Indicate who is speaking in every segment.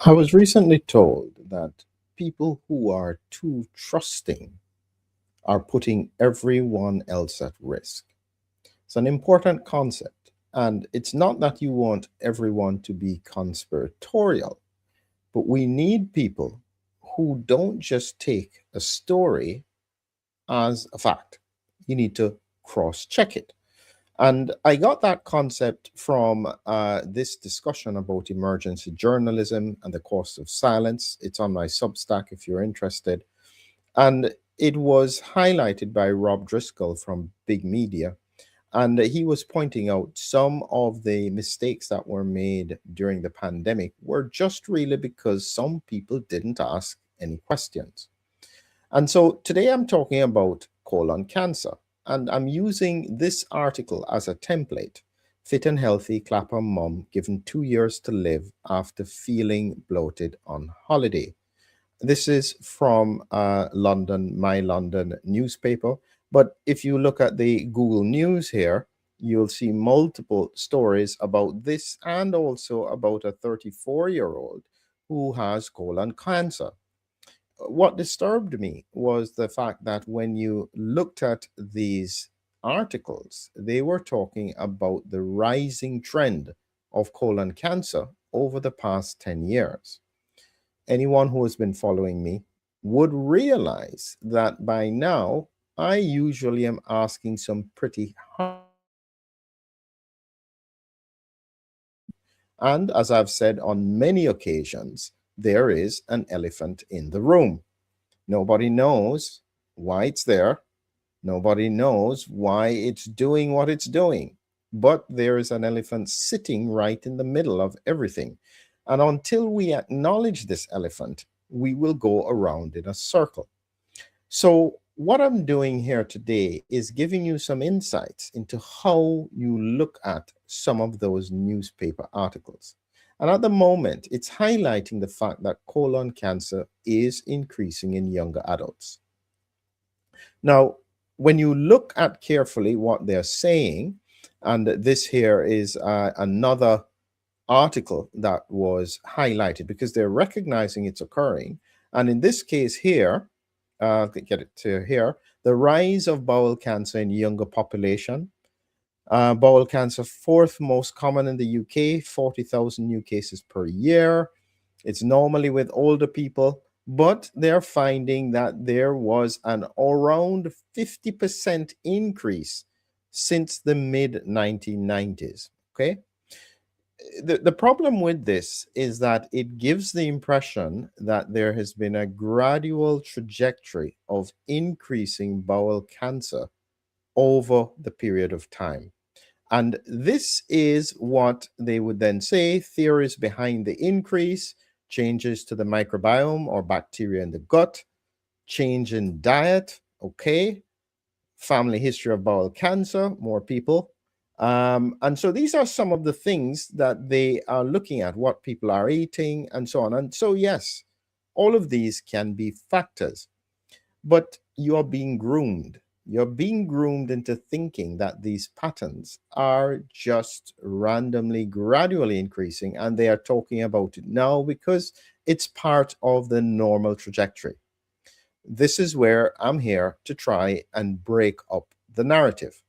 Speaker 1: I was recently told that people who are too trusting are putting everyone else at risk. It's an important concept, and it's not that you want everyone to be conspiratorial, but we need people who don't just take a story as a fact. You need to cross check it. And I got that concept from this discussion about emergency journalism and the cost of silence. It's on my Substack if you're interested. And it was highlighted by Rob Driscoll from Big Media. And he was pointing out some of the mistakes that were made during the pandemic were just really because some people didn't ask any questions. And so today I'm talking about colon cancer, and I'm using this article as a template. Fit and healthy Clapham mom given 2 years to live after feeling bloated on holiday. This is from London, My London newspaper. But if you look at the Google News here, you'll see multiple stories about this and also about a 34-year-old who has colon cancer. What disturbed me was the fact that when you looked at these articles, they were talking about the rising trend of colon cancer over the past 10 years. Anyone who has been following me would realize that by now, I usually am asking some pretty hard. And as I've said on many occasions, there is an elephant in the room. Nobody knows why it's there. Nobody knows why it's doing what it's doing. But there is an elephant sitting right in the middle of everything. And until we acknowledge this elephant, we will go around in a circle. So, what I'm doing here today is giving you some insights into how you look at some of those newspaper articles. And at the moment, it's highlighting the fact that colon cancer is increasing in younger adults. Now, when you look at carefully what they're saying, and this here is another article that was highlighted because they're recognizing it's occurring. And in this case here, get it to here, the rise of bowel cancer in younger population. Bowel cancer, fourth most common in the UK, 40,000 new cases per year. It's normally with older people, but they're finding that there was an around 50% increase since the mid 1990s. Okay. The problem with this is that it gives the impression that there has been a gradual trajectory of increasing bowel cancer over the period of time. And this is what they would then say theories behind the increase, changes to the microbiome or bacteria in the gut, change in diet, okay, family history of bowel cancer, more people. And so these are some of the things that they are looking at, what people are eating, and so on. And so, yes, all of these can be factors, but you are being groomed. You're being groomed into thinking that these patterns are just randomly, gradually increasing, and they are talking about it now because it's part of the normal trajectory. This is where I'm here to try and break up the narrative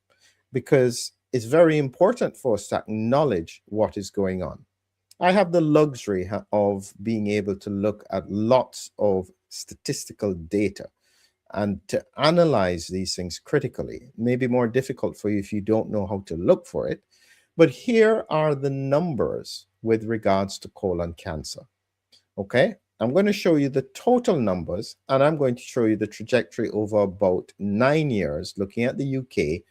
Speaker 1: because it's very important for us to acknowledge what is going on. I have the luxury of being able to look at lots of statistical data and to analyze these things critically. It may be more difficult for you if you don't know how to look for it. But here are the numbers with regards to colon cancer. Okay, I'm going to show you the total numbers and I'm going to show you the trajectory over about 9 years, looking at the UK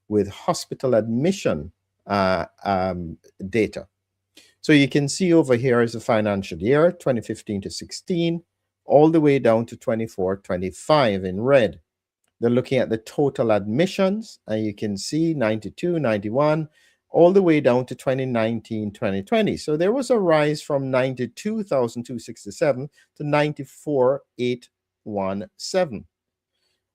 Speaker 1: with hospital admission data. So you can see over here is the financial year 2015 to 16, all the way down to 24, 25 in red. They're looking at the total admissions, and you can see 92, 91, all the way down to 2019, 2020. So there was a rise from 92,267 to 94,817.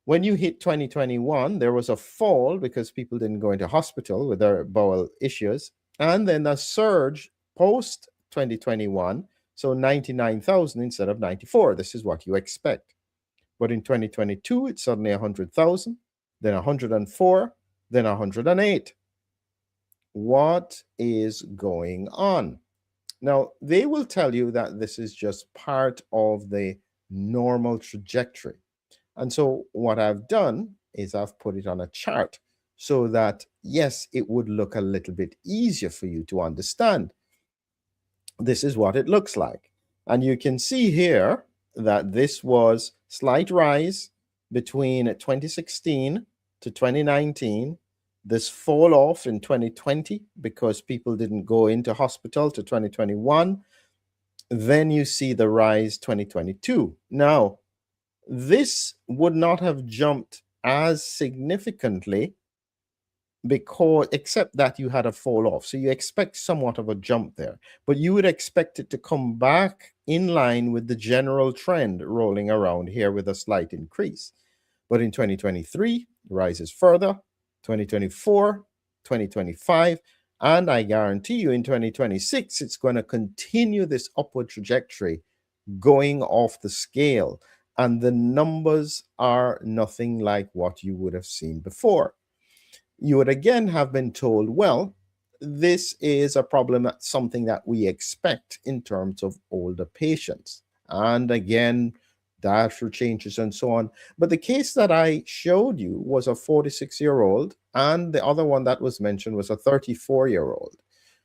Speaker 1: When you hit 2021, there was a fall because people didn't go into hospital with their bowel issues, and then a surge post 2021. So 99,000 instead of 94. This is what you expect. But in 2022, it's suddenly 100,000, then 104, then 108. What is going on? Now, they will tell you that this is just part of the normal trajectory. And so what I've done is I've put it on a chart so that, yes, it would look a little bit easier for you to understand. This is what it looks like. And you can see here that this was slight rise between 2016 to 2019. This fall off in 2020 because people didn't go into hospital to 2021. Then you see the rise 2022. Now, this would not have jumped as significantly because except that you had a fall off. So you expect somewhat of a jump there, but you would expect it to come back in line with the general trend rolling around here with a slight increase. But in 2023, rises further, 2024, 2025, and I guarantee you in 2026, it's going to continue this upward trajectory going off the scale. And the numbers are nothing like what you would have seen before. You would again have been told, well, this is a problem, something that we expect in terms of older patients. And again, dietary changes and so on. But the case that I showed you was a 46-year-old, and the other one that was mentioned was a 34-year-old.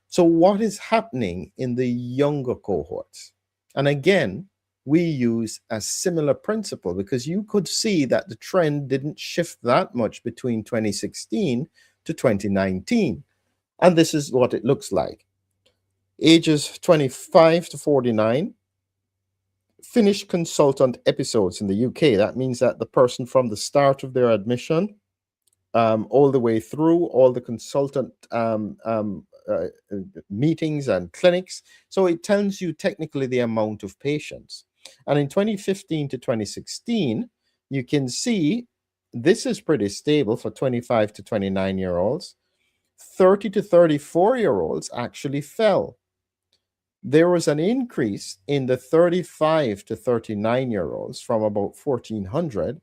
Speaker 1: So what is happening in the younger cohorts? And again, we use a similar principle because you could see that the trend didn't shift that much between 2016 to 2019. And this is what it looks like. Ages 25 to 49, finished consultant episodes in the UK. That means that the person from the start of their admission all the way through all the consultant meetings and clinics. So it tells you technically the amount of patients. And in 2015 to 2016, you can see this is pretty stable for 25 to 29-year-olds. 30 to 34-year-olds actually fell. There was an increase in the 35 to 39-year-olds from about 1,400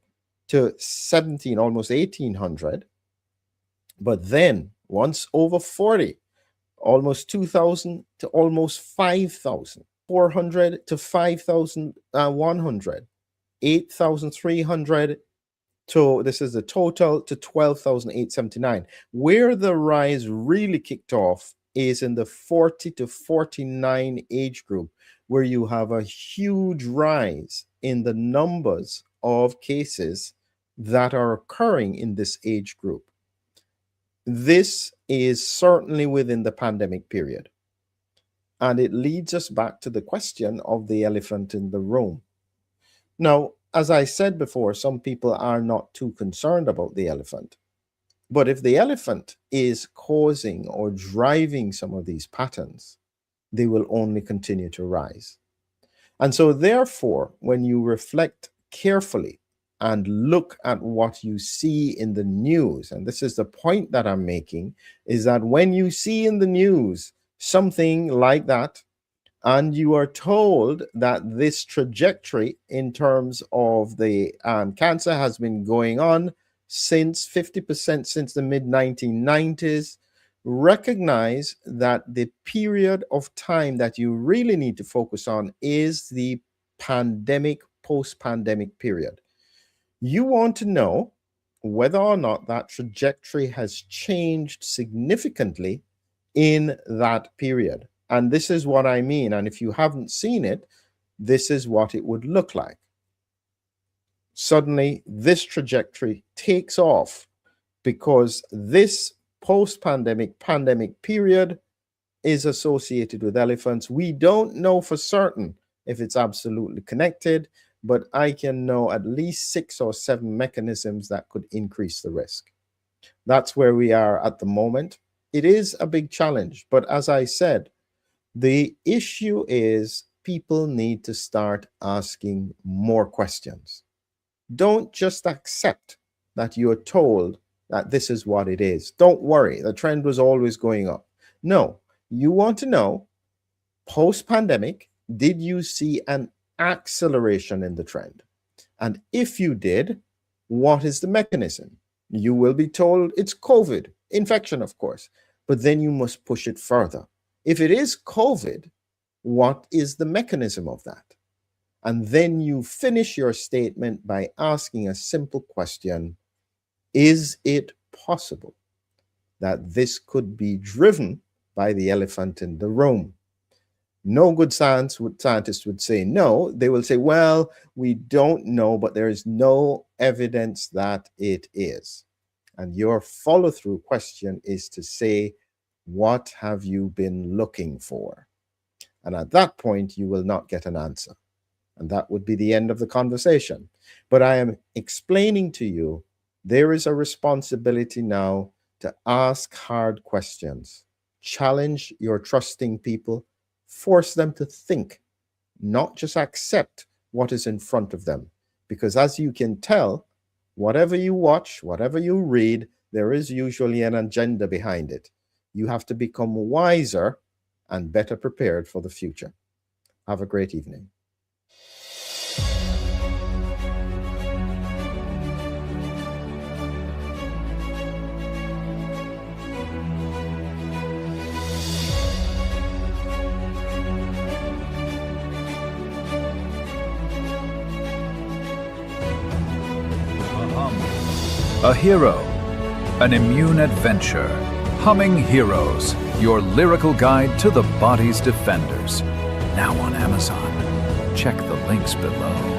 Speaker 1: to 17, almost 1,800. But then once over 40, almost 2,000 to almost 5,000, 400 to 5,100, 8,300 to, this is the total, to 12,879. Where the rise really kicked off is in the 40 to 49 age group, where you have a huge rise in the numbers of cases that are occurring in this age group. This is certainly within the pandemic period. And it leads us back to the question of the elephant in the room. Now, as I said before, some people are not too concerned about the elephant. But if the elephant is causing or driving some of these patterns, they will only continue to rise. And so therefore, when you reflect carefully and look at what you see in the news, and this is the point that I'm making, is that when you see in the news something like that, and you are told that this trajectory in terms of the cancer has been going on since 50% since the mid-1990s, recognize that the period of time that you really need to focus on is the pandemic, post-pandemic period. You want to know whether or not that trajectory has changed significantly in that period. And this is what I mean. And if you haven't seen it, this is what it would look like. Suddenly, this trajectory takes off because this post-pandemic, pandemic period is associated with elephants. We don't know for certain if it's absolutely connected, but I can know at least 6 or 7 mechanisms that could increase the risk. That's where we are at the moment. It is a big challenge, but as I said, the issue is people need to start asking more questions. Don't just accept that you're told that this is what it is. Don't worry, the trend was always going up. No, you want to know post-pandemic, Did you see an acceleration in the trend? And if you did, what is the mechanism? You will be told it's COVID, infection, of course, but then you must push it further. If it is COVID, what is the mechanism of that? And then you finish your statement by asking a simple question: is it possible that this could be driven by the elephant in the room? No good scientist would say no. They will say, well, we don't know, but there is no evidence that it is. And your follow-through question is to say, what have you been looking for? And at that point, you will not get an answer. And that would be the end of the conversation. But I am explaining to you, there is a responsibility now to ask hard questions, challenge your trusting people, force them to think, not just accept what is in front of them. Because as you can tell, whatever you watch, whatever you read, there is usually an agenda behind it. You have to become wiser and better prepared for the future. Have a great evening.
Speaker 2: A hero, an immune adventure. Humming Heroes, your lyrical guide to the body's defenders. Now on Amazon. Check the links below.